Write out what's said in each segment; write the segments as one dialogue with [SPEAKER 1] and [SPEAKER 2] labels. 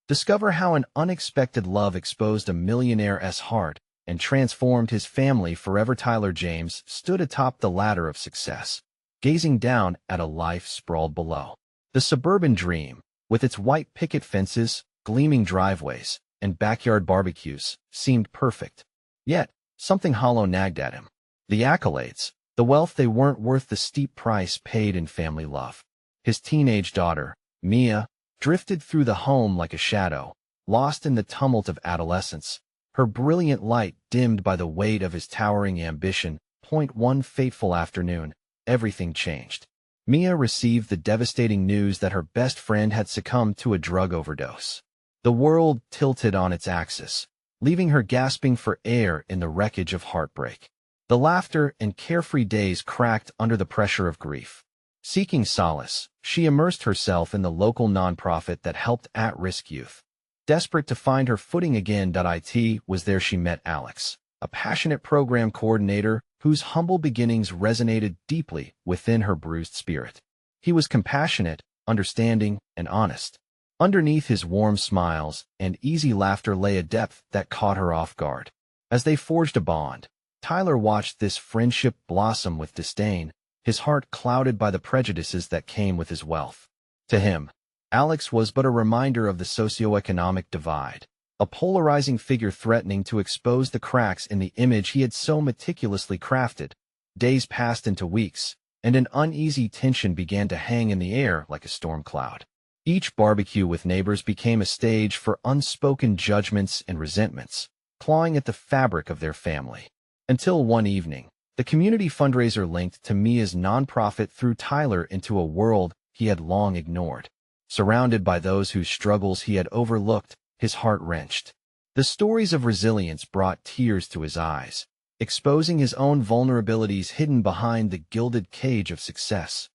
[SPEAKER 1] Discover how an unexpected love exposed a millionaire's heart and transformed his family forever. Tyler James stood atop the ladder of success, gazing down at a life sprawled below. The suburban dream, with its white picket fences, gleaming driveways, and backyard barbecues, seemed perfect. Yet, something hollow nagged at him. The accolades, the wealth, they weren't worth the steep price paid in family love. His teenage daughter, Mia, drifted through the home like a shadow, lost in the tumult of adolescence, her brilliant light dimmed by the weight of his towering ambition. One fateful afternoon, everything changed. Mia received the devastating news that her best friend had succumbed to a drug overdose. The world tilted on its axis, leaving her gasping for air in the wreckage of heartbreak. The laughter and carefree days cracked under the pressure of grief. Seeking solace, she immersed herself in the local nonprofit that helped at-risk youth. Desperate to find her footing again, it was there she met Alex, a passionate program coordinator whose humble beginnings resonated deeply within her bruised spirit. He was compassionate, understanding, and honest. Underneath his warm smiles and easy laughter lay a depth that caught her off guard. As they forged a bond, Tyler watched this friendship blossom with disdain, his heart clouded by the prejudices that came with his wealth. To him, Alex was but a reminder of the socioeconomic divide, a polarizing figure threatening to expose the cracks in the image he had so meticulously crafted. Days passed into weeks, and an uneasy tension began to hang in the air like a storm cloud. Each barbecue with neighbors became a stage for unspoken judgments and resentments, clawing at the fabric of their family. Until one evening, the community fundraiser linked to Mia's nonprofit threw Tyler into a world he had long ignored. Surrounded by those whose struggles he had overlooked, his heart wrenched. The stories of resilience brought tears to his eyes, exposing his own vulnerabilities hidden behind the gilded cage of success.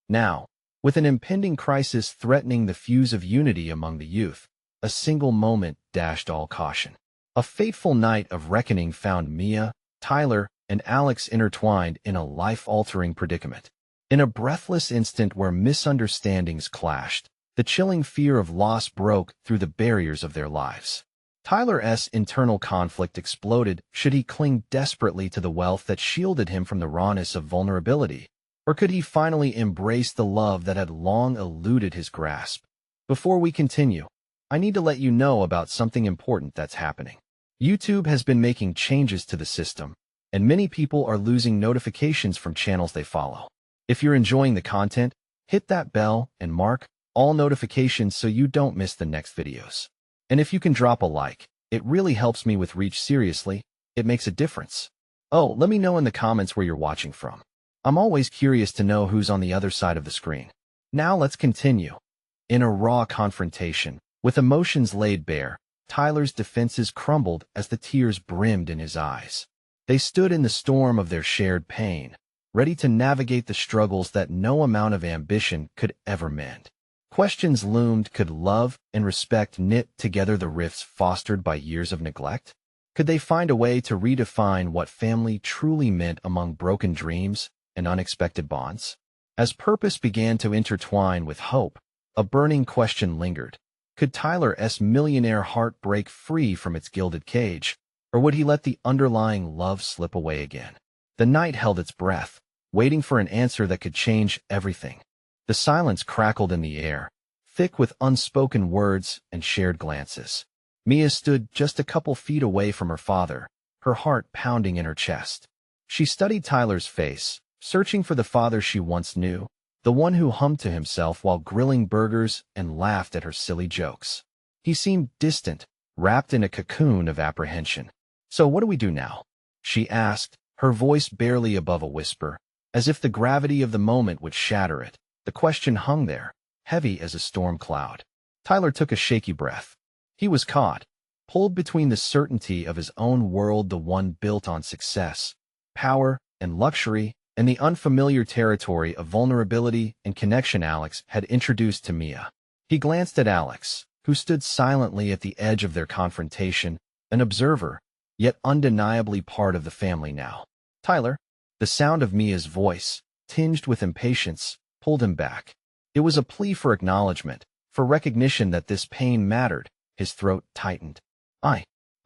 [SPEAKER 1] Now, with an impending crisis threatening the fuse of unity among the youth, a single moment dashed all caution. A fateful night of reckoning found Mia, Tyler, and Alex intertwined in a life-altering predicament. In a breathless instant where misunderstandings clashed, the chilling fear of loss broke through the barriers of their lives. Tyler's internal conflict exploded. Should he cling desperately to the wealth that shielded him from the rawness of vulnerability? Or could he finally embrace the love that had long eluded his grasp? Before we continue, I need to let you know about something important that's happening. YouTube has been making changes to the system, and many people are losing notifications from channels they follow. If you're enjoying the content, hit that bell and mark all notifications so you don't miss the next videos. And if you can drop a like, it really helps me with reach. Seriously, it makes a difference. Oh, let me know in the comments where you're watching from. I'm always curious to know who's on the other side of the screen. Now let's continue. In a raw confrontation, with emotions laid bare, Tyler's defenses crumbled as the tears brimmed in his eyes. They stood in the storm of their shared pain, ready to navigate the struggles that no amount of ambition could ever mend. Questions loomed: could love and respect knit together the rifts fostered by years of neglect? Could they find a way to redefine what family truly meant among broken dreams and unexpected bonds? As purpose began to intertwine with hope, a burning question lingered. Could Tyler's millionaire heart break free from its gilded cage, or would he let the underlying love slip away again? The night held its breath, waiting for an answer that could change everything. The silence crackled in the air, thick with unspoken words and shared glances. Mia stood just a couple feet away from her father, her heart pounding in her chest. She studied Tyler's face, searching for the father she once knew, the one who hummed to himself while grilling burgers and laughed at her silly jokes. He seemed distant, wrapped in a cocoon of apprehension. "So what do we do now?" she asked, her voice barely above a whisper, as if the gravity of the moment would shatter it. The question hung there, heavy as a storm cloud. Tyler took a shaky breath. He was caught, pulled between the certainty of his own world, the one built on success, power, and luxury, and the unfamiliar territory of vulnerability and connection Alex had introduced to Mia. He glanced at Alex, who stood silently at the edge of their confrontation, an observer, yet undeniably part of the family now. "Tyler," the sound of Mia's voice, tinged with impatience, pulled him back. It was a plea for acknowledgement, for recognition that this pain mattered, His throat tightened.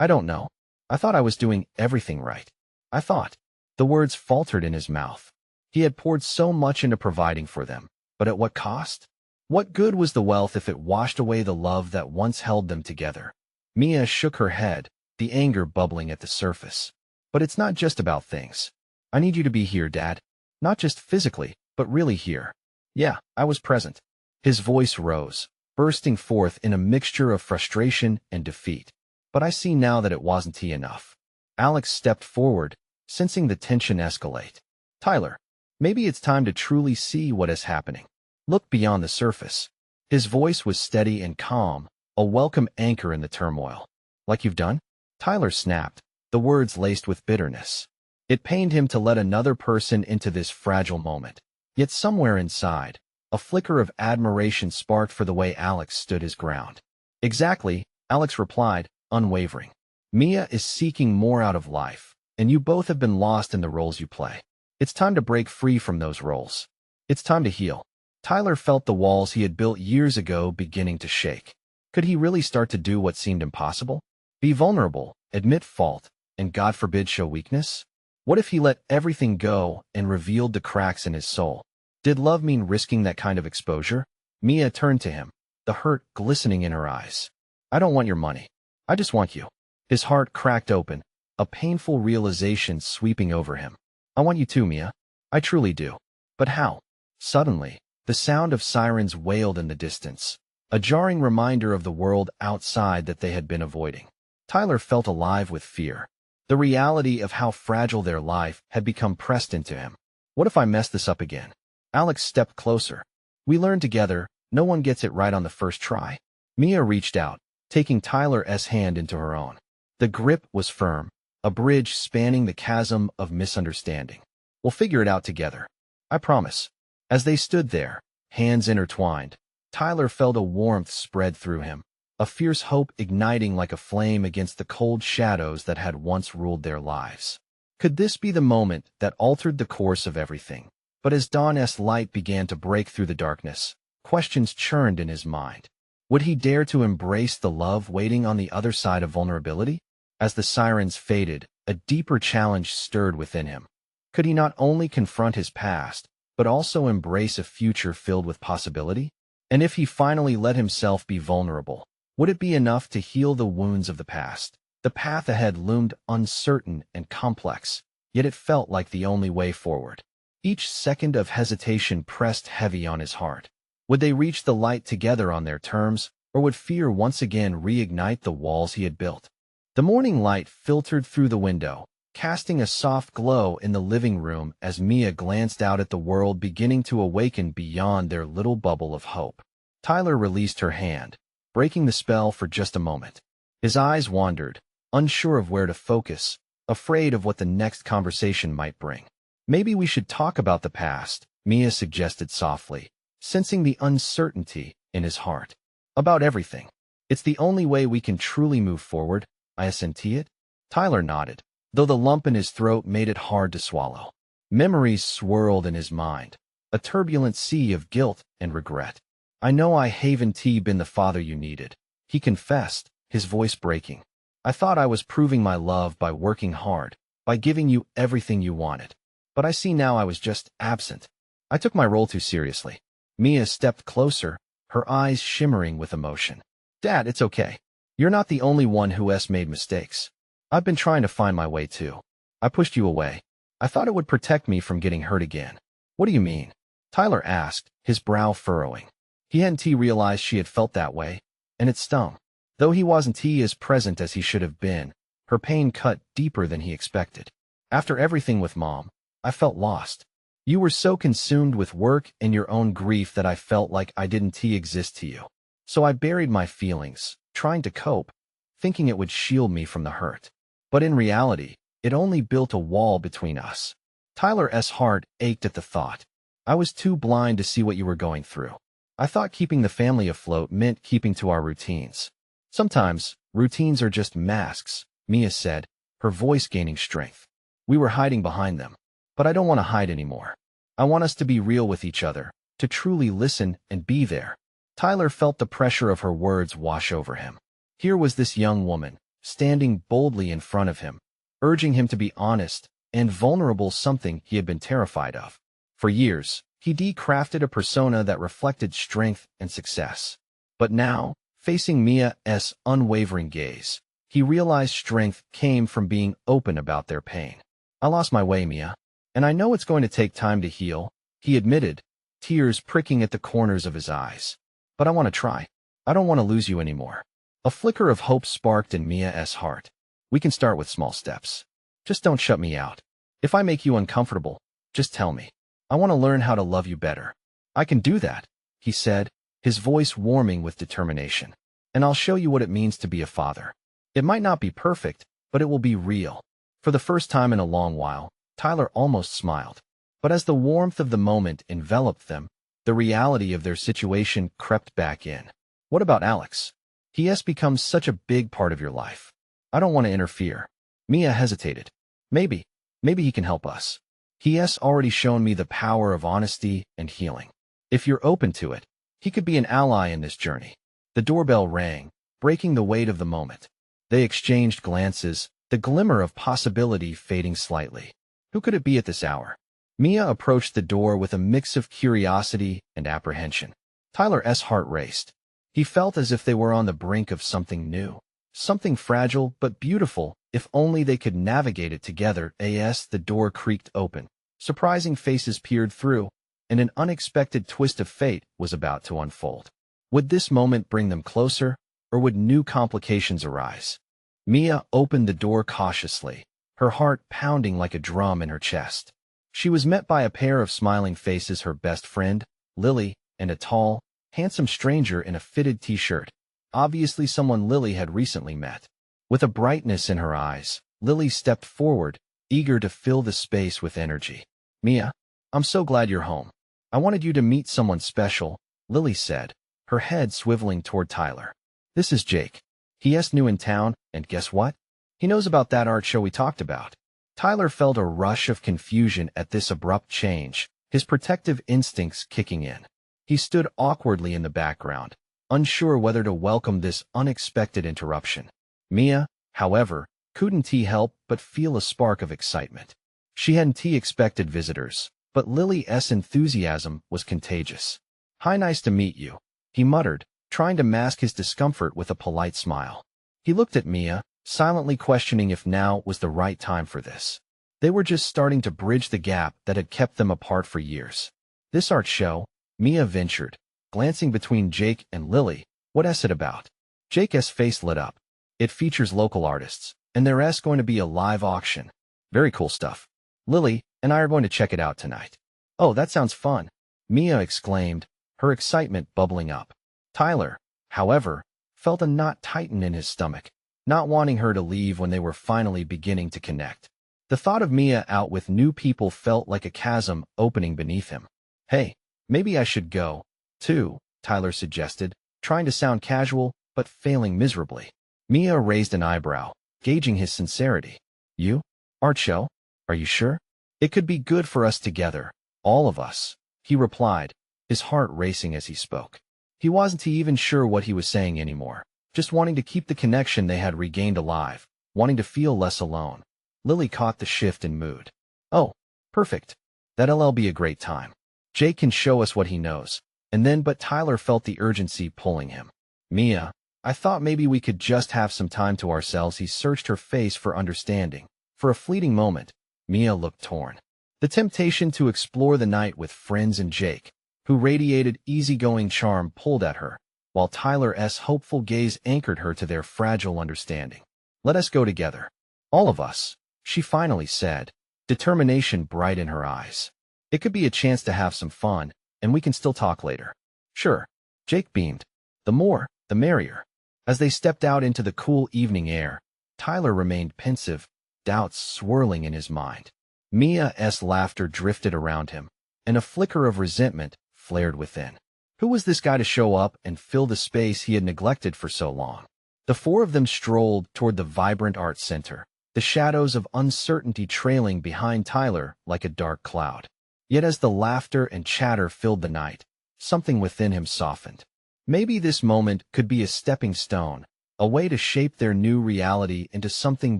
[SPEAKER 1] I don't know. I thought I was doing everything right. I thought. The words faltered in his mouth. He had poured so much into providing for them, but at what cost? What good was the wealth if it washed away the love that once held them together? Mia shook her head, the anger bubbling at the surface. But it's not just about things. I need you to be here, Dad. Not just physically, but really here. Yeah, I was present. His voice rose, bursting forth in a mixture of frustration and defeat. But I see now that it wasn't enough. Alex stepped forward, sensing the tension escalate. Tyler, maybe it's time to truly see what is happening. Look beyond the surface. His voice was steady and calm, a welcome anchor in the turmoil. Like you've done? Tyler snapped, the words laced with bitterness. It pained him to let another person into this fragile moment. Yet somewhere inside, a flicker of admiration sparked for the way Alex stood his ground. Exactly, Alex replied, unwavering. Mia is seeking more out of life, and you both have been lost in the roles you play. It's time to break free from those roles. It's time to heal. Tyler felt the walls he had built years ago beginning to shake. Could he really start to do what seemed impossible? Be vulnerable, admit fault, and God forbid show weakness? What if he let everything go and revealed the cracks in his soul? Did love mean risking that kind of exposure? Mia turned to him, the hurt glistening in her eyes. I don't want your money. I just want you. His heart cracked open, a painful realization sweeping over him. I want you too, Mia. I truly do. But how? Suddenly, the sound of sirens wailed in the distance, a jarring reminder of the world outside that they had been avoiding. Tyler felt alive with fear. The reality of how fragile their life had become pressed into him. What if I mess this up again? Alex stepped closer. We learned together, no one gets it right on the first try. Mia reached out, taking Tyler's hand into her own. The grip was firm, a bridge spanning the chasm of misunderstanding. We'll figure it out together. I promise. As they stood there, hands intertwined, Tyler felt a warmth spread through him, a fierce hope igniting like a flame against the cold shadows that had once ruled their lives. Could this be the moment that altered the course of everything? But as dawn's light began to break through the darkness, questions churned in his mind. Would he dare to embrace the love waiting on the other side of vulnerability? As the sirens faded, a deeper challenge stirred within him. Could he not only confront his past, but also embrace a future filled with possibility? And if he finally let himself be vulnerable, would it be enough to heal the wounds of the past? The path ahead loomed uncertain and complex, yet it felt like the only way forward. Each second of hesitation pressed heavy on his heart. Would they reach the light together on their terms, or would fear once again reignite the walls he had built? The morning light filtered through the window, casting a soft glow in the living room as Mia glanced out at the world beginning to awaken beyond their little bubble of hope. Tyler released her hand, breaking the spell for just a moment. His eyes wandered, unsure of where to focus, afraid of what the next conversation might bring. Maybe we should talk about the past, Mia suggested softly, sensing the uncertainty in his heart. About everything. It's the only way we can truly move forward, I assented. Tyler nodded, though the lump in his throat made it hard to swallow. Memories swirled in his mind, a turbulent sea of guilt and regret. I know I haven't been the father you needed, he confessed, his voice breaking. I thought I was proving my love by working hard, by giving you everything you wanted. But I see now I was just absent. I took my role too seriously. Mia stepped closer, her eyes shimmering with emotion. Dad, it's okay. You're not the only one who has made mistakes. I've been trying to find my way too. I pushed you away. I thought it would protect me from getting hurt again. What do you mean? Tyler asked, his brow furrowing. He hadn't realized she had felt that way, and it stung. Though he wasn't as present as he should have been, her pain cut deeper than he expected. After everything with Mom, I felt lost. You were so consumed with work and your own grief that I felt like I didn't exist to you. So I buried my feelings, trying to cope, thinking it would shield me from the hurt. But in reality, it only built a wall between us. Tyler's heart ached at the thought. I was too blind to see what you were going through. I thought keeping the family afloat meant keeping to our routines. Sometimes, routines are just masks, Mia said, her voice gaining strength. We were hiding behind them. But I don't want to hide anymore. I want us to be real with each other, to truly listen and be there. Tyler felt the pressure of her words wash over him. Here was this young woman, standing boldly in front of him, urging him to be honest and vulnerable, something he had been terrified of. For years, he crafted a persona that reflected strength and success. But now, facing Mia's unwavering gaze, he realized strength came from being open about their pain. I lost my way, Mia, and I know it's going to take time to heal, he admitted, tears pricking at the corners of his eyes. But I want to try. I don't want to lose you anymore. A flicker of hope sparked in Mia's heart. We can start with small steps. Just don't shut me out. If I make you uncomfortable, just tell me. I want to learn how to love you better. I can do that, he said, his voice warming with determination. And I'll show you what it means to be a father. It might not be perfect, but it will be real. For the first time in a long while, Tyler almost smiled. But as the warmth of the moment enveloped them, the reality of their situation crept back in. What about Alex? He has become such a big part of your life. I don't want to interfere. Mia hesitated. Maybe he can help us. He has already shown me the power of honesty and healing. If you're open to it, he could be an ally in this journey. The doorbell rang, breaking the weight of the moment. They exchanged glances, the glimmer of possibility fading slightly. Who could it be at this hour? Mia approached the door with a mix of curiosity and apprehension. Tyler's heart raced. He felt as if they were on the brink of something new, something fragile but beautiful, if only they could navigate it together. As the door creaked open, surprising faces peered through, and an unexpected twist of fate was about to unfold. Would this moment bring them closer, or would new complications arise? Mia opened the door cautiously, her heart pounding like a drum in her chest. She was met by a pair of smiling faces, her best friend, Lily, and a tall, handsome stranger in a fitted t-shirt, obviously someone Lily had recently met. With a brightness in her eyes, Lily stepped forward, eager to fill the space with energy. Mia, I'm so glad you're home. I wanted you to meet someone special, Lily said, her head swiveling toward Tyler. This is Jake. He's new in town, and guess what? He knows about that art show we talked about. Tyler felt a rush of confusion at this abrupt change, his protective instincts kicking in. He stood awkwardly in the background, unsure whether to welcome this unexpected interruption. Mia, however, couldn't help but feel a spark of excitement. She hadn't expected visitors, but Lily's enthusiasm was contagious. Hi, nice to meet you, he muttered, trying to mask his discomfort with a polite smile. He looked at Mia, silently questioning if now was the right time for this. They were just starting to bridge the gap that had kept them apart for years. This art show, Mia ventured, glancing between Jake and Lily. What's it about? Jake's face lit up. It features local artists, and there's going to be a live auction. Very cool stuff. Lily and I are going to check it out tonight. Oh, that sounds fun, Mia exclaimed, her excitement bubbling up. Tyler, however, felt a knot tighten in his stomach, not wanting her to leave when they were finally beginning to connect. The thought of Mia out with new people felt like a chasm opening beneath him. Hey, maybe I should go, too, Tyler suggested, trying to sound casual, but failing miserably. Mia raised an eyebrow, gauging his sincerity. You? Art show? Are you sure? It could be good for us together, all of us, he replied, his heart racing as he spoke. He wasn't even sure what he was saying anymore, just wanting to keep the connection they had regained alive, wanting to feel less alone. Lily caught the shift in mood. Oh, perfect. That'll be a great time. Jake can show us what he knows. And then but Tyler felt the urgency pulling him. Mia, I thought maybe we could just have some time to ourselves. He searched her face for understanding. For a fleeting moment, Mia looked torn. The temptation to explore the night with friends and Jake, who radiated easygoing charm, pulled at her, while Tyler's hopeful gaze anchored her to their fragile understanding. Let us go together. All of us, she finally said, determination bright in her eyes. It could be a chance to have some fun, and we can still talk later. Sure, Jake beamed. The more, the merrier. As they stepped out into the cool evening air, Tyler remained pensive, doubts swirling in his mind. Mia's laughter drifted around him, and a flicker of resentment flared within. Who was this guy to show up and fill the space he had neglected for so long? The four of them strolled toward the vibrant art center, the shadows of uncertainty trailing behind Tyler like a dark cloud. Yet as the laughter and chatter filled the night, something within him softened. Maybe this moment could be a stepping stone, a way to shape their new reality into something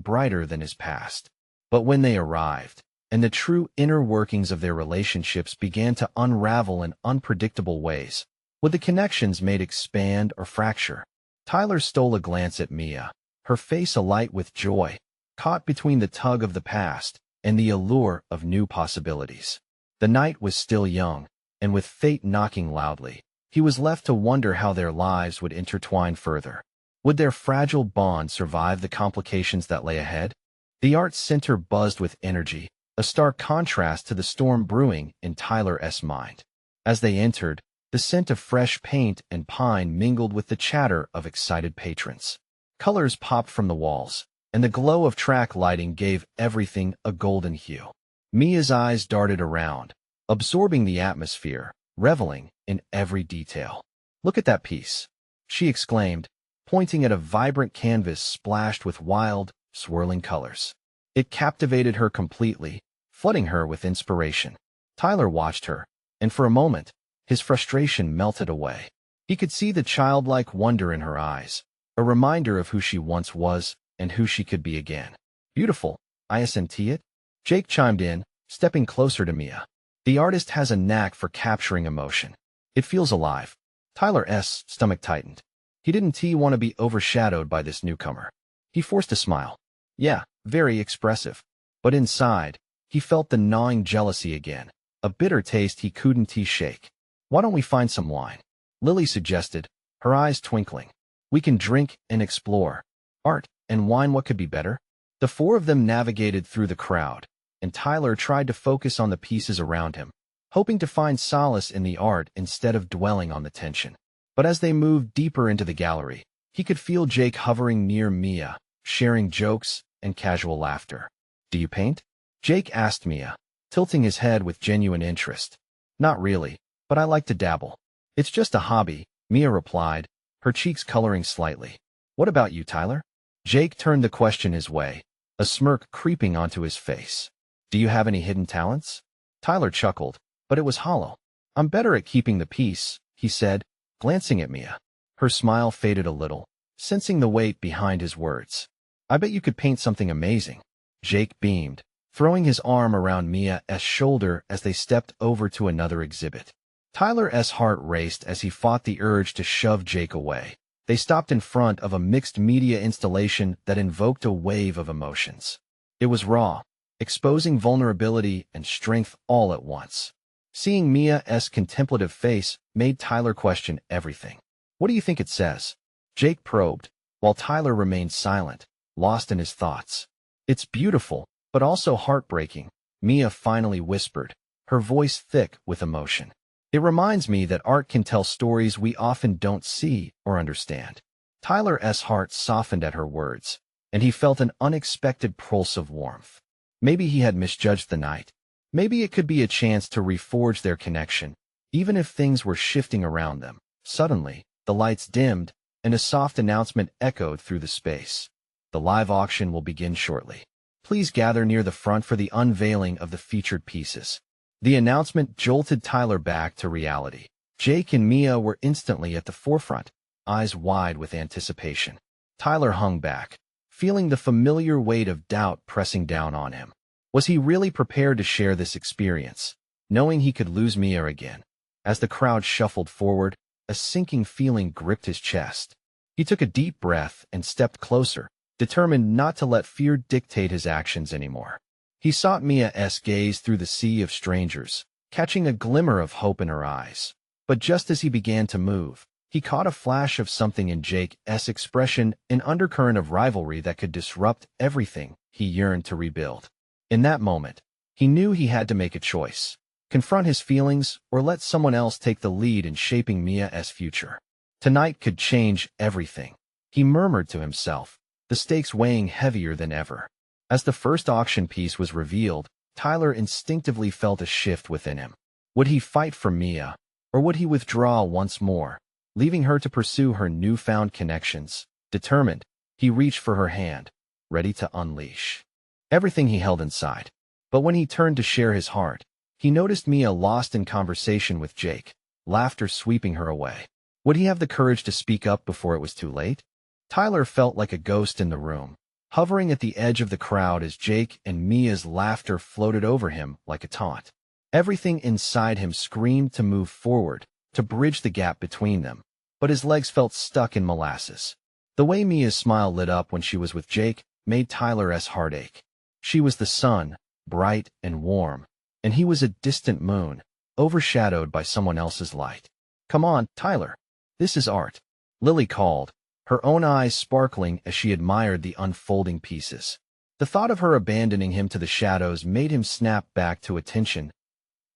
[SPEAKER 1] brighter than his past. But when they arrived, and the true inner workings of their relationships began to unravel in unpredictable ways, would the connections made expand or fracture? Tyler stole a glance at Mia, her face alight with joy, caught between the tug of the past and the allure of new possibilities. The night was still young, and with fate knocking loudly, he was left to wonder how their lives would intertwine further. Would their fragile bond survive the complications that lay ahead? The art center buzzed with energy, a stark contrast to the storm brewing in Tyler's mind. As they entered, the scent of fresh paint and pine mingled with the chatter of excited patrons. Colors popped from the walls, and the glow of track lighting gave everything a golden hue. Mia's eyes darted around, absorbing the atmosphere, reveling in every detail. "Look at that piece," she exclaimed, pointing at a vibrant canvas splashed with wild, swirling colors. It captivated her completely, flooding her with inspiration. Tyler watched her, and for a moment, his frustration melted away. He could see the childlike wonder in her eyes, a reminder of who she once was and who she could be again. "Beautiful, isn't it?" Jake chimed in, stepping closer to Mia. "The artist has a knack for capturing emotion. It feels alive." Tyler's stomach tightened. He didn't want to be overshadowed by this newcomer. He forced a smile. "Yeah, very expressive." But inside, he felt the gnawing jealousy again, a bitter taste he couldn't shake. "Why don't we find some wine?" Lily suggested, her eyes twinkling. "We can drink and explore. Art and wine, what could be better?" The four of them navigated through the crowd, and Tyler tried to focus on the pieces around him, hoping to find solace in the art instead of dwelling on the tension. But as they moved deeper into the gallery, he could feel Jake hovering near Mia, sharing jokes and casual laughter. "Do you paint?" Jake asked Mia, tilting his head with genuine interest. "Not really, but I like to dabble. It's just a hobby," Mia replied, her cheeks coloring slightly. "What about you, Tyler?" Jake turned the question his way, a smirk creeping onto his face. "Do you have any hidden talents?" Tyler chuckled, but it was hollow. "I'm better at keeping the peace," he said, glancing at Mia. Her smile faded a little, sensing the weight behind his words. "I bet you could paint something amazing." Jake beamed, throwing his arm around Mia's shoulder as they stepped over to another exhibit. Tyler's heart raced as he fought the urge to shove Jake away. They stopped in front of a mixed-media installation that invoked a wave of emotions. It was raw, exposing vulnerability and strength all at once. Seeing Mia's contemplative face made Tyler question everything. "What do you think it says?" Jake probed, while Tyler remained silent, lost in his thoughts. "It's beautiful, but also heartbreaking," Mia finally whispered, her voice thick with emotion. "It reminds me that art can tell stories we often don't see or understand." Tyler's heart softened at her words, and he felt an unexpected pulse of warmth. Maybe he had misjudged the night. Maybe it could be a chance to reforge their connection, even if things were shifting around them. Suddenly, the lights dimmed, and a soft announcement echoed through the space. "The live auction will begin shortly. Please gather near the front for the unveiling of the featured pieces." The announcement jolted Tyler back to reality. Jake and Mia were instantly at the forefront, eyes wide with anticipation. Tyler hung back, feeling the familiar weight of doubt pressing down on him. Was he really prepared to share this experience, knowing he could lose Mia again? As the crowd shuffled forward, a sinking feeling gripped his chest. He took a deep breath and stepped closer, determined not to let fear dictate his actions anymore. He sought Mia's gaze through the sea of strangers, catching a glimmer of hope in her eyes. But just as he began to move, he caught a flash of something in Jake's expression, an undercurrent of rivalry that could disrupt everything he yearned to rebuild. In that moment, he knew he had to make a choice: confront his feelings or let someone else take the lead in shaping Mia's future. Tonight could change everything, he murmured to himself, the stakes weighing heavier than ever. As the first auction piece was revealed, Tyler instinctively felt a shift within him. Would he fight for Mia, or would he withdraw once more, leaving her to pursue her newfound connections? Determined, he reached for her hand, ready to unleash everything he held inside. But when he turned to share his heart, he noticed Mia lost in conversation with Jake, laughter sweeping her away. Would he have the courage to speak up before it was too late? Tyler felt like a ghost in the room, hovering at the edge of the crowd as Jake and Mia's laughter floated over him like a taunt. Everything inside him screamed to move forward, to bridge the gap between them, but his legs felt stuck in molasses. The way Mia's smile lit up when she was with Jake made Tyler's heart ache. She was the sun, bright and warm, and he was a distant moon, overshadowed by someone else's light. "Come on, Tyler. This is art," Lily called, her own eyes sparkling as she admired the unfolding pieces. The thought of her abandoning him to the shadows made him snap back to attention.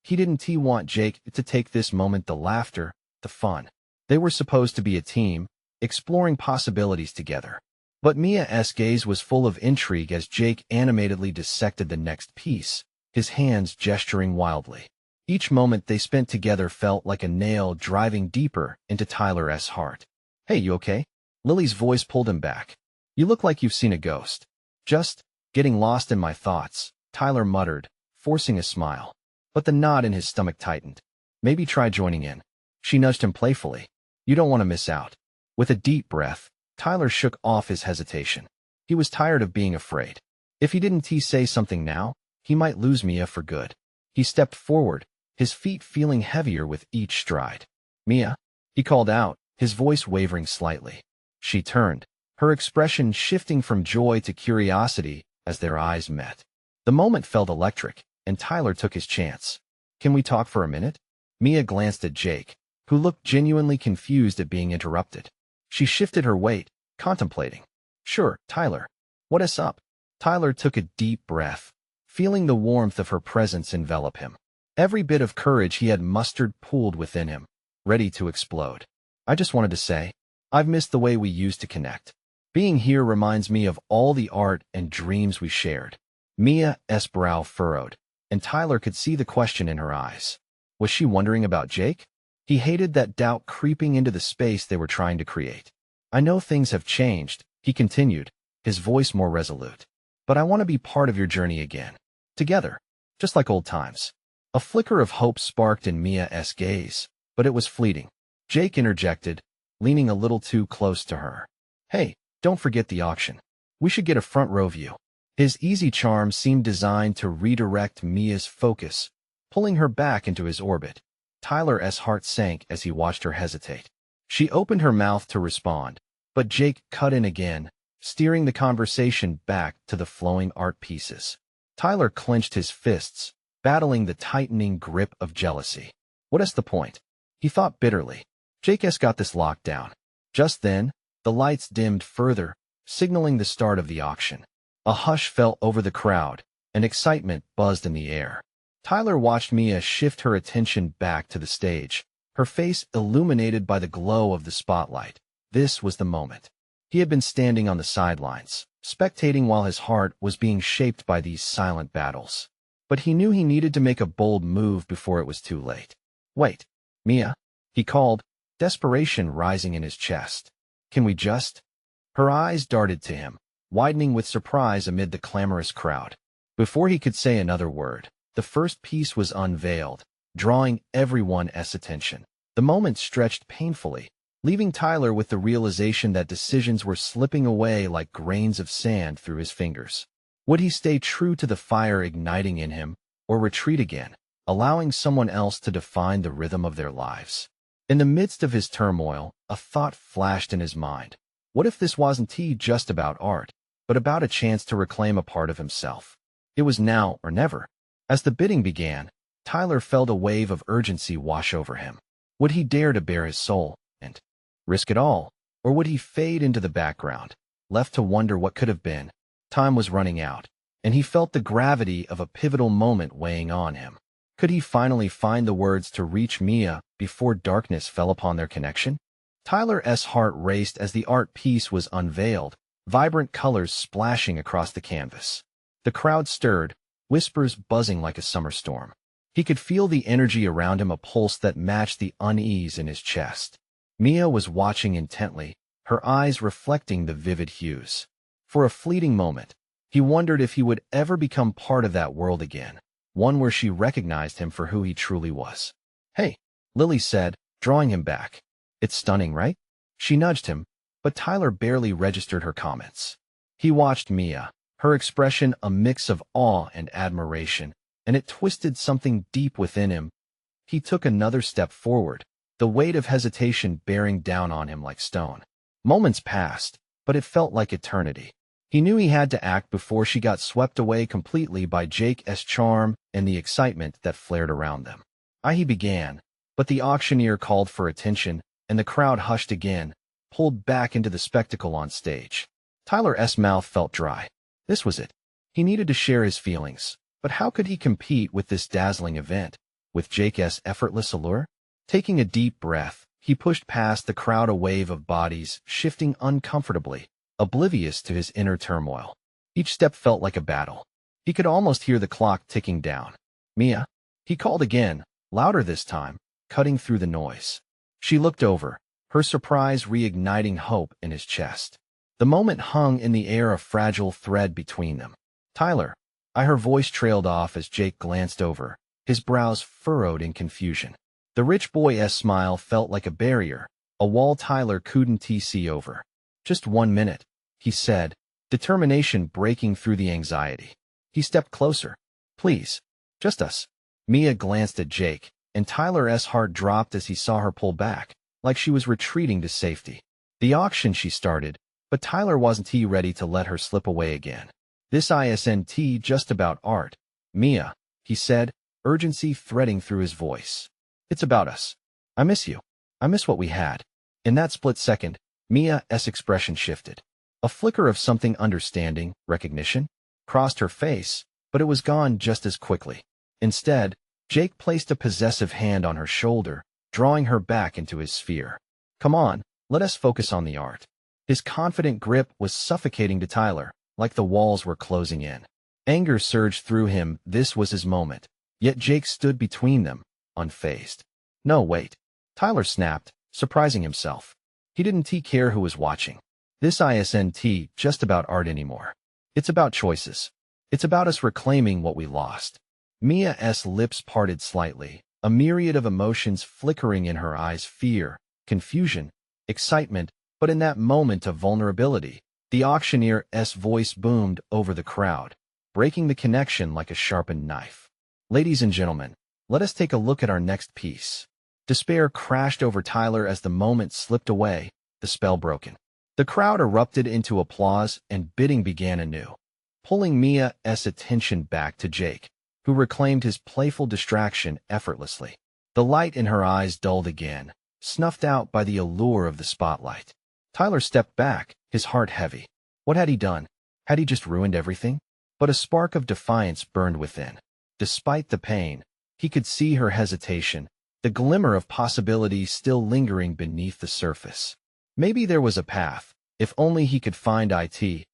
[SPEAKER 1] He didn't want Jake to take this moment the laughter, the fun. They were supposed to be a team, exploring possibilities together. But Mia's gaze was full of intrigue as Jake animatedly dissected the next piece, his hands gesturing wildly. Each moment they spent together felt like a nail driving deeper into Tyler's heart. "Hey, you okay?" Lily's voice pulled him back. "You look like you've seen a ghost." "Just getting lost in my thoughts," Tyler muttered, forcing a smile. But the knot in his stomach tightened. "Maybe try joining in." She nudged him playfully. "You don't want to miss out." With a deep breath, Tyler shook off his hesitation. He was tired of being afraid. If he didn't say something now, he might lose Mia for good. He stepped forward, his feet feeling heavier with each stride. "Mia," he called out, his voice wavering slightly. She turned, her expression shifting from joy to curiosity as their eyes met. The moment felt electric, and Tyler took his chance. "Can we talk for a minute?" Mia glanced at Jake, who looked genuinely confused at being interrupted. She shifted her weight, contemplating. "Sure, Tyler. What is up?" Tyler took a deep breath, feeling the warmth of her presence envelop him. Every bit of courage he had mustered pooled within him, ready to explode. "I just wanted to say, I've missed the way we used to connect. Being here reminds me of all the art and dreams we shared." Mia's brow furrowed, and Tyler could see the question in her eyes. Was she wondering about Jake? He hated that doubt creeping into the space they were trying to create. "I know things have changed," he continued, his voice more resolute. "But I want to be part of your journey again. Together, just like old times." A flicker of hope sparked in Mia's gaze, but it was fleeting. Jake interjected, leaning a little too close to her. "Hey, don't forget the auction. We should get a front row view." His easy charm seemed designed to redirect Mia's focus, pulling her back into his orbit. Tyler's heart sank as he watched her hesitate. She opened her mouth to respond, but Jake cut in again, steering the conversation back to the flowing art pieces. Tyler clenched his fists, battling the tightening grip of jealousy. "What is the point?" he thought bitterly. "Jake's got this locked down." Just then, the lights dimmed further, signaling the start of the auction. A hush fell over the crowd, and excitement buzzed in the air. Tyler watched Mia shift her attention back to the stage, her face illuminated by the glow of the spotlight. This was the moment. He had been standing on the sidelines, spectating while his heart was being shaped by these silent battles. But he knew he needed to make a bold move before it was too late. "Wait, Mia," he called, desperation rising in his chest. "Can we just—" Her eyes darted to him, widening with surprise amid the clamorous crowd. Before he could say another word, the first piece was unveiled, drawing everyone's attention. The moment stretched painfully, leaving Tyler with the realization that decisions were slipping away like grains of sand through his fingers. Would he stay true to the fire igniting in him, or retreat again, allowing someone else to define the rhythm of their lives? In the midst of his turmoil, a thought flashed in his mind. What if this wasn't just about art, but about a chance to reclaim a part of himself? It was now or never. As the bidding began, Tyler felt a wave of urgency wash over him. Would he dare to bare his soul and risk it all, or would he fade into the background, left to wonder what could have been? Time was running out, and he felt the gravity of a pivotal moment weighing on him. Could he finally find the words to reach Mia before darkness fell upon their connection? Tyler's heart raced as the art piece was unveiled, vibrant colors splashing across the canvas. The crowd stirred, whispers buzzing like a summer storm. He could feel the energy around him, a pulse that matched the unease in his chest. Mia was watching intently, her eyes reflecting the vivid hues. For a fleeting moment, he wondered if he would ever become part of that world again, one where she recognized him for who he truly was. "Hey," Lily said, drawing him back. "It's stunning, right?" She nudged him, but Tyler barely registered her comments. He watched Mia, her expression a mix of awe and admiration, and it twisted something deep within him. He took another step forward, the weight of hesitation bearing down on him like stone. Moments passed, but it felt like eternity. He knew he had to act before she got swept away completely by Jake's charm and the excitement that flared around them. He began, but the auctioneer called for attention, and the crowd hushed again, pulled back into the spectacle on stage. Tyler's mouth felt dry. This was it. He needed to share his feelings, but how could he compete with this dazzling event, with Jake's effortless allure? Taking a deep breath, he pushed past the crowd, a wave of bodies shifting uncomfortably, oblivious to his inner turmoil. Each step felt like a battle. He could almost hear the clock ticking down. "Mia," he called again, louder this time, cutting through the noise. She looked over, her surprise reigniting hope in his chest. The moment hung in the air, a fragile thread between them. "Tyler," her voice trailed off as Jake glanced over, his brows furrowed in confusion. The rich boy's smile felt like a barrier, a wall Tyler couldn't see over. "Just 1 minute," he said, determination breaking through the anxiety. He stepped closer. "Please, just us." Mia glanced at Jake, and Tyler's heart dropped as he saw her pull back, like she was retreating to safety. The auction, she started, but Tyler wasn't ready to let her slip away again. "This isn't just about art, Mia," he said, urgency threading through his voice. "It's about us. I miss you. I miss what we had." In that split second, Mia's expression shifted. A flicker of something understanding, recognition, crossed her face, but it was gone just as quickly. Instead, Jake placed a possessive hand on her shoulder, drawing her back into his sphere. "Come on, let us focus on the art." His confident grip was suffocating to Tyler, like the walls were closing in. Anger surged through him. This was his moment. Yet Jake stood between them, unfazed. "No, wait," Tyler snapped, surprising himself. He didn't care who was watching. "This isn't just about art anymore. It's about choices. It's about us reclaiming what we lost." Mia's lips parted slightly, a myriad of emotions flickering in her eyes: fear, confusion, excitement. But in that moment of vulnerability, the auctioneer's voice boomed over the crowd, breaking the connection like a sharpened knife. "Ladies and gentlemen, let us take a look at our next piece." Despair crashed over Tyler as the moment slipped away, the spell broken. The crowd erupted into applause, and bidding began anew, pulling Mia's attention back to Jake, who reclaimed his playful distraction effortlessly. The light in her eyes dulled again, snuffed out by the allure of the spotlight. Tyler stepped back, his heart heavy. What had he done? Had he just ruined everything? But a spark of defiance burned within. Despite the pain, he could see her hesitation, the glimmer of possibility still lingering beneath the surface. Maybe there was a path, if only he could find it,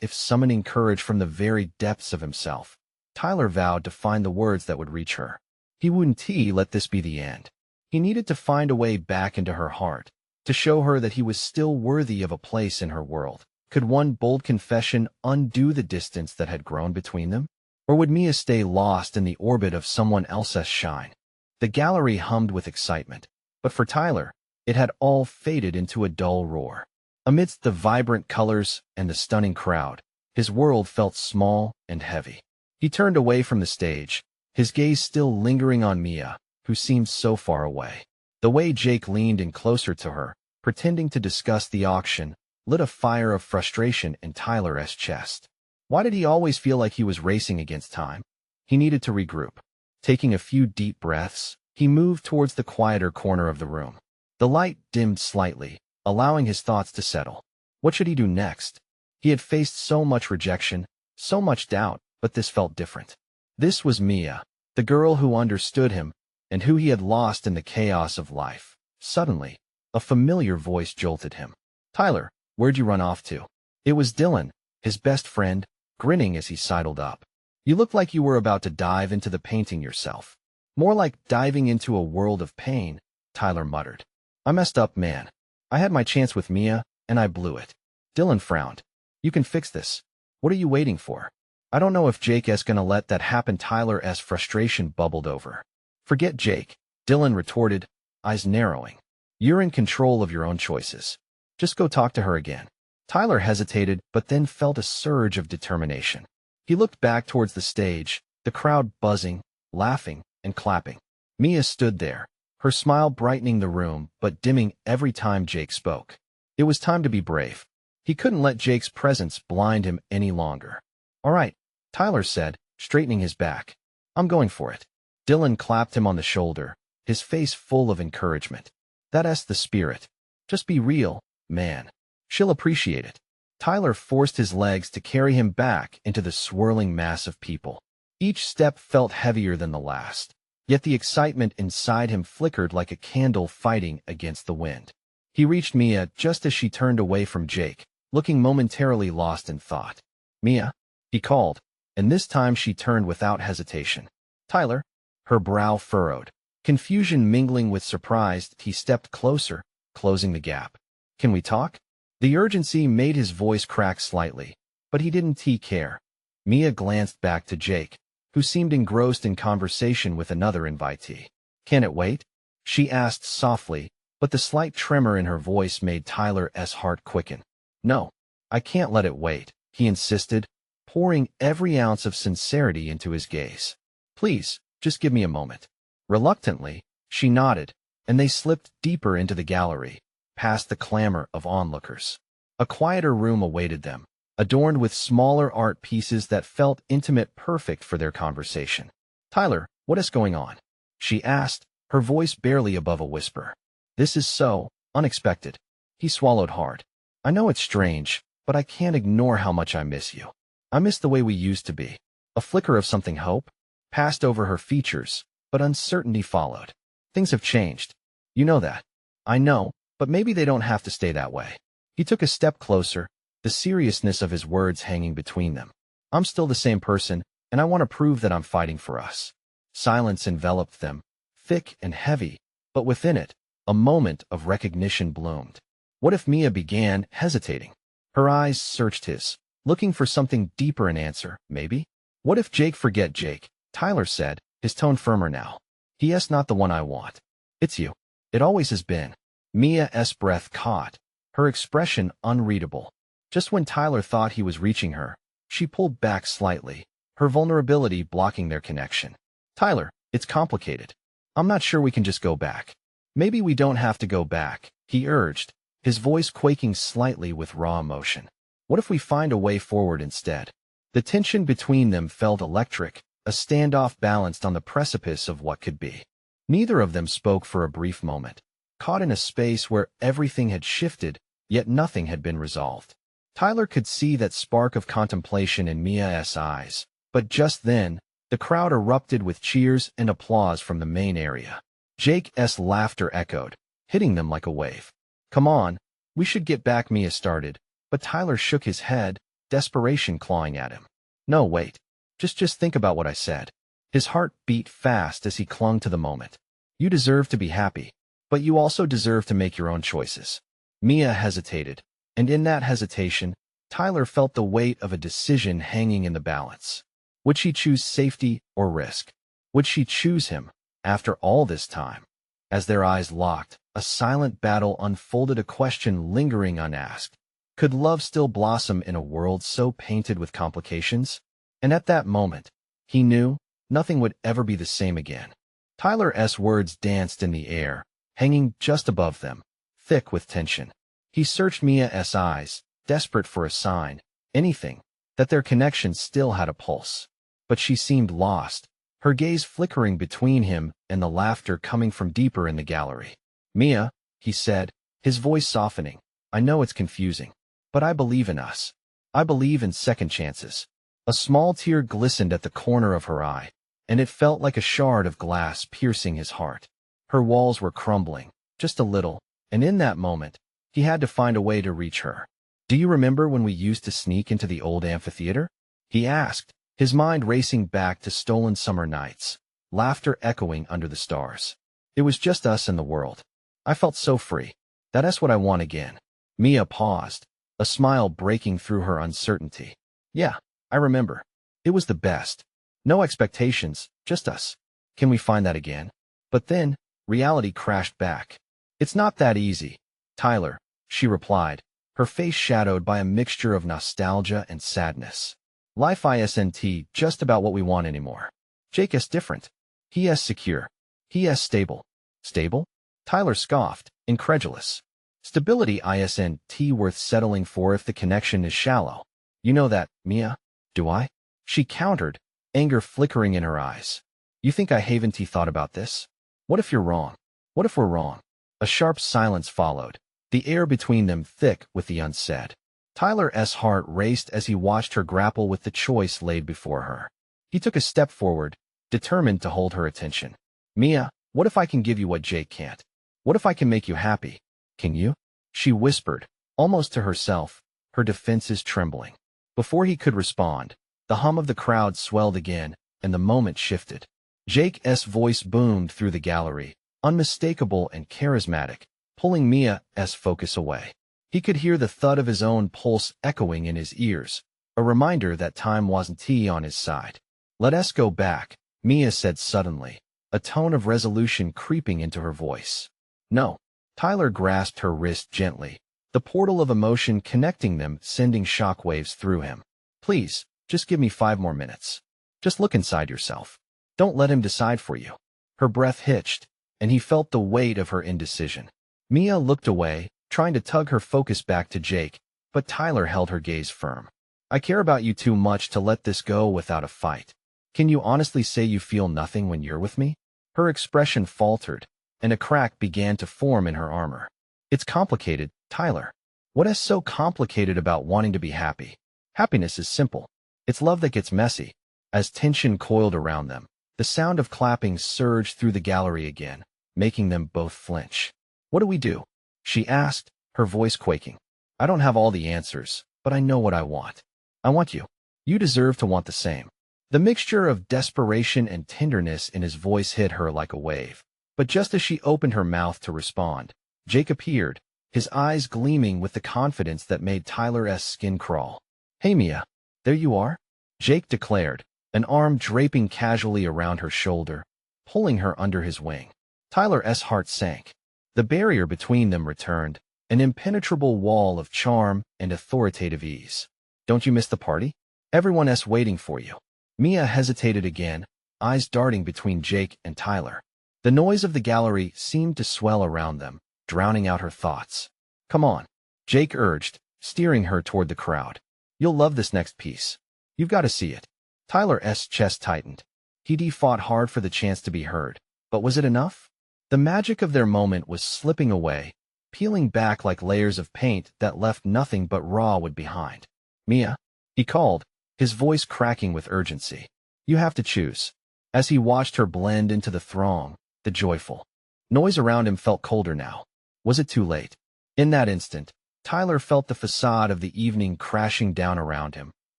[SPEAKER 1] if summoning courage from the very depths of himself. Tyler vowed to find the words that would reach her. He wouldn't let this be the end. He needed to find a way back into her heart, to show her that he was still worthy of a place in her world. Could one bold confession undo the distance that had grown between them? Or would Mia stay lost in the orbit of someone else's shine? The gallery hummed with excitement, but for Tyler, it had all faded into a dull roar. Amidst the vibrant colors and the stunning crowd, his world felt small and heavy. He turned away from the stage, his gaze still lingering on Mia, who seemed so far away. The way Jake leaned in closer to her, pretending to discuss the auction, lit a fire of frustration in Tyler's chest. Why did he always feel like he was racing against time? He needed to regroup. Taking a few deep breaths, he moved towards the quieter corner of the room. The light dimmed slightly, allowing his thoughts to settle. What should he do next? He had faced so much rejection, so much doubt, but this felt different. This was Mia, the girl who understood him, and who he had lost in the chaos of life. Suddenly, a familiar voice jolted him. "Tyler, where'd you run off to?" It was Dylan, his best friend, grinning as he sidled up. "You look like you were about to dive into the painting yourself." "More like diving into a world of pain," Tyler muttered. "I messed up, man. I had my chance with Mia, and I blew it." Dylan frowned. "You can fix this. What are you waiting for?" "I don't know if Jake's gonna let that happen." Tyler's frustration bubbled over. "Forget Jake," Dylan retorted, eyes narrowing. "You're in control of your own choices. Just go talk to her again. Tyler hesitated, but then felt a surge of determination. He looked back towards the stage, the crowd buzzing, laughing, and clapping. Mia stood there, her smile brightening the room, but dimming every time Jake spoke. It was time to be brave. He couldn't let Jake's presence blind him any longer. All right, Tyler said, straightening his back. I'm going for it. Dylan clapped him on the shoulder, his face full of encouragement. That's the spirit. Just be real, man. She'll appreciate it. Tyler forced his legs to carry him back into the swirling mass of people. Each step felt heavier than the last, yet the excitement inside him flickered like a candle fighting against the wind. He reached Mia just as she turned away from Jake, looking momentarily lost in thought. Mia, he called, and this time she turned without hesitation. Tyler, her brow furrowed. Confusion mingling with surprise, he stepped closer, closing the gap. Can we talk? The urgency made his voice crack slightly, but he didn't care. Mia glanced back to Jake, who seemed engrossed in conversation with another invitee. Can it wait? She asked softly, but the slight tremor in her voice made Tyler's heart quicken. No, I can't let it wait, he insisted, pouring every ounce of sincerity into his gaze. Please, just give me a moment. Reluctantly, she nodded, and they slipped deeper into the gallery, past the clamor of onlookers. A quieter room awaited them, adorned with smaller art pieces that felt intimate, perfect for their conversation. Tyler, what is going on? She asked, her voice barely above a whisper. This is so unexpected. He swallowed hard. I know it's strange, but I can't ignore how much I miss you. I miss the way we used to be. A flicker of something hope passed over her features, but uncertainty followed. Things have changed. You know that. I know, but maybe they don't have to stay that way. He took a step closer, the seriousness of his words hanging between them. I'm still the same person, and I want to prove that I'm fighting for us. Silence enveloped them, thick and heavy, but within it, a moment of recognition bloomed. What if Mia began hesitating? Her eyes searched his, looking for something deeper in answer, maybe? What if Jake forget Jake? Tyler said, his tone firmer now. He not the one I want. It's you. It always has been. Mia's breath caught, her expression unreadable. Just when Tyler thought he was reaching her, she pulled back slightly, her vulnerability blocking their connection. Tyler, it's complicated. I'm not sure we can just go back. Maybe we don't have to go back, he urged, his voice quaking slightly with raw emotion. What if we find a way forward instead? The tension between them felt electric, a standoff balanced on the precipice of what could be. Neither of them spoke for a brief moment, caught in a space where everything had shifted, yet nothing had been resolved. Tyler could see that spark of contemplation in Mia's eyes, but just then, the crowd erupted with cheers and applause from the main area. Jake's laughter echoed, hitting them like a wave. Come on, we should get back, Mia started, but Tyler shook his head, desperation clawing at him. No, wait. Just think about what I said. His heart beat fast as he clung to the moment. You deserve to be happy, but you also deserve to make your own choices. Mia hesitated, and in that hesitation, Tyler felt the weight of a decision hanging in the balance. Would she choose safety or risk? Would she choose him, after all this time? As their eyes locked, a silent battle unfolded, a question lingering unasked. Could love still blossom in a world so painted with complications? And at that moment, he knew nothing would ever be the same again. Tyler's words danced in the air, hanging just above them, thick with tension. He searched Mia's eyes, desperate for a sign, anything, that their connection still had a pulse. But she seemed lost, her gaze flickering between him and the laughter coming from deeper in the gallery. Mia, he said, his voice softening, I know it's confusing, but I believe in us. I believe in second chances. A small tear glistened at the corner of her eye, and it felt like a shard of glass piercing his heart. Her walls were crumbling, just a little, and in that moment, he had to find a way to reach her. Do you remember when we used to sneak into the old amphitheater? He asked, his mind racing back to stolen summer nights, laughter echoing under the stars. It was just us and the world. I felt so free. That's what I want again. Mia paused, a smile breaking through her uncertainty. Yeah, I remember. It was the best. No expectations, just us. Can we find that again? But then, reality crashed back. It's not that easy. Tyler, she replied, her face shadowed by a mixture of nostalgia and sadness. Life isn't just about what we want anymore. Jake is different. He is secure. He is stable. Stable? Tyler scoffed, incredulous. Stability isn't worth settling for if the connection is shallow. You know that, Mia? Do I? She countered, anger flickering in her eyes. You think I haven't thought about this? What if you're wrong? What if we're wrong? A sharp silence followed, the air between them thick with the unsaid. Tyler's heart raced as he watched her grapple with the choice laid before her. He took a step forward, determined to hold her attention. Mia, what if I can give you what Jake can't? What if I can make you happy? Can you? She whispered, almost to herself, her defenses trembling. Before he could respond, the hum of the crowd swelled again, and the moment shifted. Jake's voice boomed through the gallery, unmistakable and charismatic, pulling Mia's focus away. He could hear the thud of his own pulse echoing in his ears, a reminder that time wasn't on his side. Let us go back, Mia said suddenly, a tone of resolution creeping into her voice. No. Tyler grasped her wrist gently, the portal of emotion connecting them sending shockwaves through him. Please, just give me 5 more minutes. Just look inside yourself. Don't let him decide for you. Her breath hitched, and he felt the weight of her indecision. Mia looked away, trying to tug her focus back to Jake, but Tyler held her gaze firm. I care about you too much to let this go without a fight. Can you honestly say you feel nothing when you're with me? Her expression faltered, and a crack began to form in her armor. It's complicated, Tyler. What is so complicated about wanting to be happy? Happiness is simple. It's love that gets messy. As tension coiled around them, the sound of clapping surged through the gallery again, making them both flinch. What do we do? She asked, her voice quaking. I don't have all the answers, but I know what I want. I want you. You deserve to want the same. The mixture of desperation and tenderness in his voice hit her like a wave. But just as she opened her mouth to respond, Jake appeared, his eyes gleaming with the confidence that made Tyler's skin crawl. Hey Mia, there you are? Jake declared, an arm draping casually around her shoulder, pulling her under his wing. Tyler's heart sank. The barrier between them returned, an impenetrable wall of charm and authoritative ease. Don't you miss the party? Everyone's waiting for you. Mia hesitated again, eyes darting between Jake and Tyler. The noise of the gallery seemed to swell around them, drowning out her thoughts. Come on, Jake urged, steering her toward the crowd. You'll love this next piece. You've got to see it. Tyler's chest tightened. He'd fought hard for the chance to be heard, but was it enough? The magic of their moment was slipping away, peeling back like layers of paint that left nothing but raw wood behind. Mia, he called, his voice cracking with urgency. You have to choose. As he watched her blend into the throng, the joyful noise around him felt colder now. Was it too late? In that instant, Tyler felt the facade of the evening crashing down around him,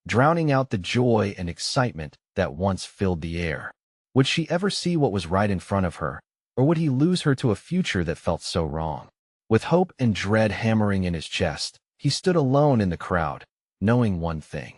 [SPEAKER 1] drowning out the joy and excitement that once filled the air. Would she ever see what was right in front of her, or would he lose her to a future that felt so wrong? With hope and dread hammering in his chest, he stood alone in the crowd, knowing one thing.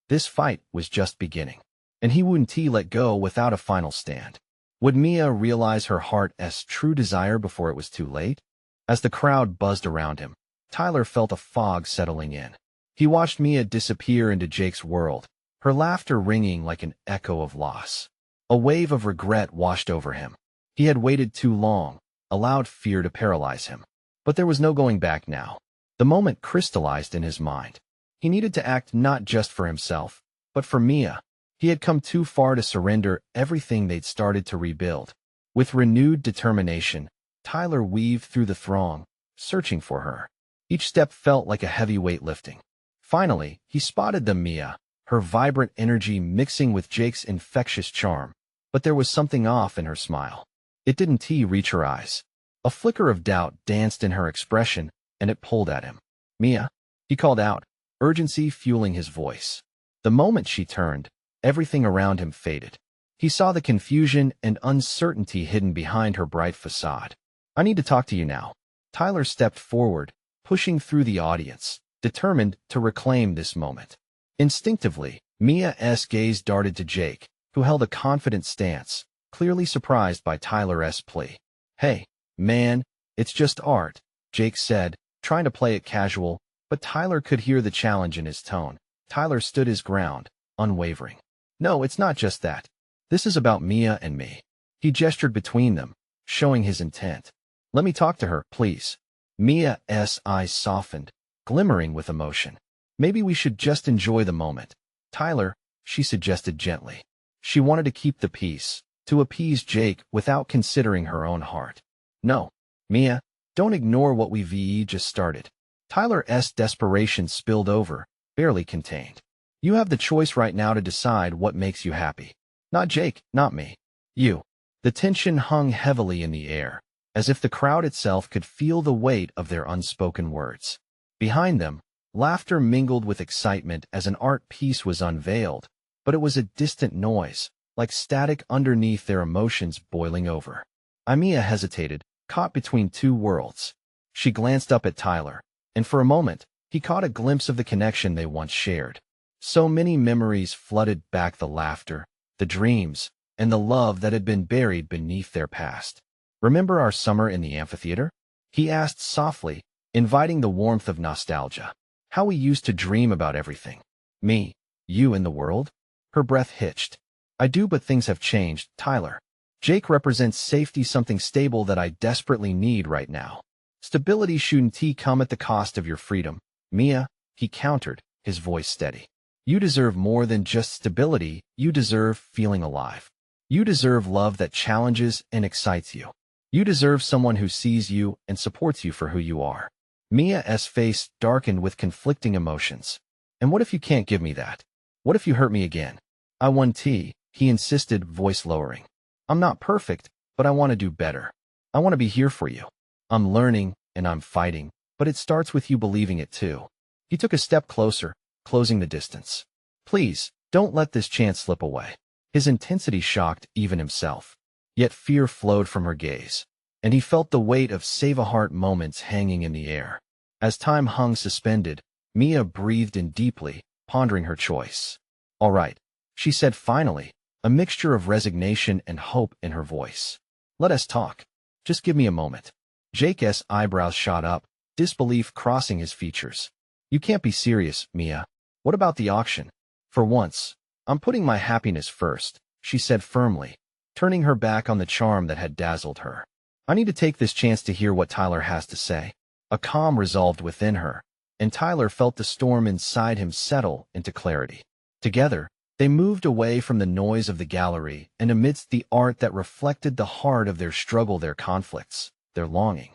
[SPEAKER 1] This fight was just beginning, and he wouldn't let go without a final stand. Would Mia realize her heart's true desire before it was too late? As the crowd buzzed around him, Tyler felt a fog settling in. He watched Mia disappear into Jake's world, her laughter ringing like an echo of loss. A wave of regret washed over him. He had waited too long, allowed fear to paralyze him. But there was no going back now. The moment crystallized in his mind. He needed to act not just for himself, but for Mia. He had come too far to surrender everything they'd started to rebuild. With renewed determination, Tyler weaved through the throng, searching for her. Each step felt like a heavy weight lifting. Finally, he spotted the Mia, her vibrant energy mixing with Jake's infectious charm. But there was something off in her smile. It didn't reach her eyes. A flicker of doubt danced in her expression, and it pulled at him. Mia, he called out, urgency fueling his voice. The moment she turned, everything around him faded. He saw the confusion and uncertainty hidden behind her bright facade. I need to talk to you now. Tyler stepped forward, pushing through the audience, determined to reclaim this moment. Instinctively, Mia's gaze darted to Jake, who held a confident stance, clearly surprised by Tyler's plea. Hey, man, it's just art, Jake said, trying to play it casual, but Tyler could hear the challenge in his tone. Tyler stood his ground, unwavering. No, it's not just that. This is about Mia and me. He gestured between them, showing his intent. Let me talk to her, please. Mia's eyes softened, glimmering with emotion. Maybe we should just enjoy the moment. Tyler, she suggested gently. She wanted to keep the peace, to appease Jake without considering her own heart. No, Mia, don't ignore what we just started. Tyler's desperation spilled over, barely contained. You have the choice right now to decide what makes you happy. Not Jake, not me. You. The tension hung heavily in the air, as if the crowd itself could feel the weight of their unspoken words. Behind them, laughter mingled with excitement as an art piece was unveiled, but it was a distant noise, like static underneath their emotions boiling over. Mia hesitated, caught between two worlds. She glanced up at Tyler, and for a moment, he caught a glimpse of the connection they once shared. So many memories flooded back, the laughter, the dreams, and the love that had been buried beneath their past. Remember our summer in the amphitheater? He asked softly, inviting the warmth of nostalgia. How we used to dream about everything. Me, you, and the world? Her breath hitched. I do, but things have changed, Tyler. Jake represents safety, something stable that I desperately need right now. Stability shouldn't come at the cost of your freedom. Mia, he countered, his voice steady. You deserve more than just stability, you deserve feeling alive. You deserve love that challenges and excites you. You deserve someone who sees you and supports you for who you are. Mia's face darkened with conflicting emotions. And what if you can't give me that? What if you hurt me again? I want tea, he insisted, voice lowering. I'm not perfect, but I want to do better. I want to be here for you. I'm learning, and I'm fighting, but it starts with you believing it too. He took a step closer, closing the distance. Please, don't let this chance slip away. His intensity shocked even himself. Yet fear flowed from her gaze, and he felt the weight of save-a-heart moments hanging in the air. As time hung suspended, Mia breathed in deeply, pondering her choice. All right, she said finally, a mixture of resignation and hope in her voice. Let us talk. Just give me a moment. Jake's eyebrows shot up, disbelief crossing his features. You can't be serious, Mia. What about the auction? For once, I'm putting my happiness first, she said firmly, turning her back on the charm that had dazzled her. I need to take this chance to hear what Tyler has to say. A calm resolved within her, and Tyler felt the storm inside him settle into clarity. Together, they moved away from the noise of the gallery and amidst the art that reflected the heart of their struggle, their conflicts, their longing,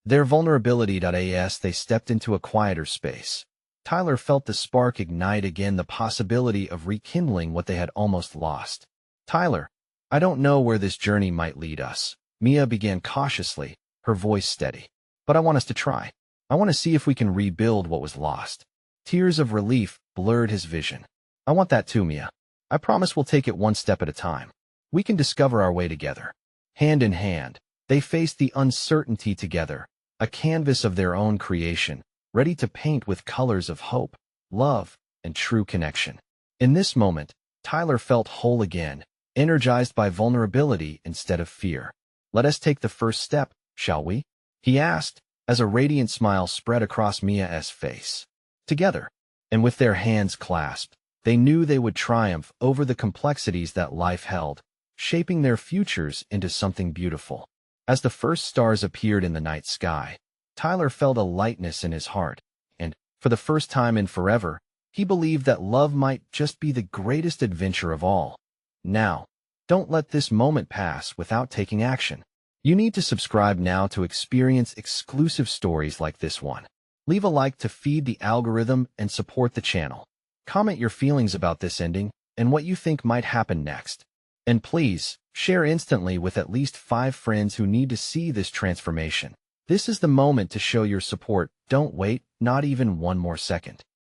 [SPEAKER 1] their vulnerability. As they stepped into a quieter space, Tyler felt the spark ignite again, the possibility of rekindling what they had almost lost. Tyler, I don't know where this journey might lead us, Mia began cautiously, her voice steady. But I want us to try. I want to see if we can rebuild what was lost. Tears of relief blurred his vision. I want that too, Mia. I promise we'll take it one step at a time. We can discover our way together. Hand in hand, they faced the uncertainty together, a canvas of their own creation, ready to paint with colors of hope, love, and true connection. In this moment, Tyler felt whole again, energized by vulnerability instead of fear. Let us take the first step, shall we? He asked, as a radiant smile spread across Mia's face. Together, and with their hands clasped, they knew they would triumph over the complexities that life held, shaping their futures into something beautiful. As the first stars appeared in the night sky, Tyler felt a lightness in his heart, and, for the first time in forever, he believed that love might just be the greatest adventure of all. Now, don't let this moment pass without taking action. You need to subscribe now to experience exclusive stories like this one. Leave a like to feed the algorithm and support the channel. Comment your feelings about this ending and what you think might happen next. And please, share instantly with at least 5 friends who need to see this transformation. This is the moment to show your support. Don't wait, not even one more second.